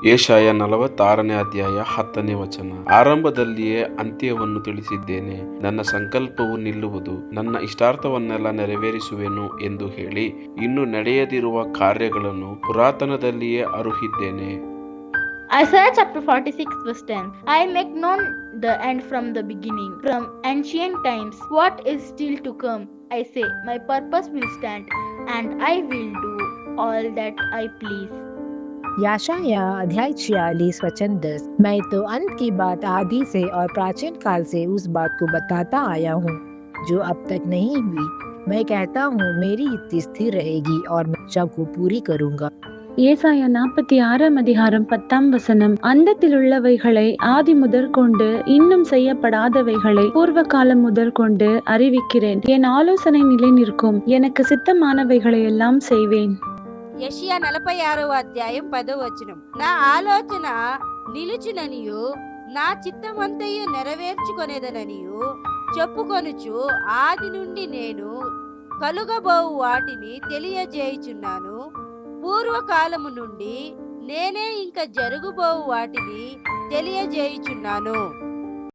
ಯೆಶಾಯ 46ನೇ ಅಧ್ಯಾಯ 10ನೇ ವಚನ. ಆರಂಭದಲ್ಲಿಯೇ ಅಂತ್ಯವನ್ನು ತಿಳಿಸಿದ್ದೇನೆ, ನನ್ನ ಸಂಕಲ್ಪವು ನಿಲ್ಲುವುದು, ನನ್ನ ಇಷ್ಟಾರ್ಥವನ್ನೆಲ್ಲ ನೆರವೇರಿಸುವೆನು ಎಂದು ಹೇಳಿ ಇನ್ನು ನಡೆಯದಿರುವ ಕಾರ್ಯಗಳನ್ನು ಪುರಾತನದಲ್ಲಿಯೇ ಅರುಹಿದ್ದೇನೆ. Isaiah chapter 46 verse 10. I make known the end from the beginning, from ancient times, what is still to come. I say, my purpose will stand, and I will do all that I please. याशाया अध्याय 46 वचन 10। मैं तो अंत की बात आदि से और प्राचीन काल से उस बात को बताता आया हूँ जो अब तक नहीं हुई। मैं कहता हूँ मेरी युक्ति स्थिर रहेगी और मैं इच्छा को पूरी करूँगा। ஏசாயா 46 அதிகாரம் 10 வசனம். அந்தத்திலுள்ளவைகளை ஆதி முதற்கொண்டு இன்னும் செய்யப்படாதவைகளை பூர்வ காலம் முதற்கொண்டு அறிவிக்கிறேன். என் ஆலோசனை நிலை நிற்கும், எனக்கு சித்தமானவைகளை எல்லாம் செய்வேன். యెషయా 46వ అధ్యాయం 10వ వచనం. నా ఆలోచన నిలుచుననియు నా చిత్తమంతయు నెరవేర్చుకొనేదననియు చెప్పుకొనుచు ఆది నుండి నేను కలుగబోవు వాటిని తెలియజేయుచున్నాను. పూర్వకాలము నుండి నేనే ఇంకా జరుగుబోవు వాటిని తెలియజేయుచున్నాను.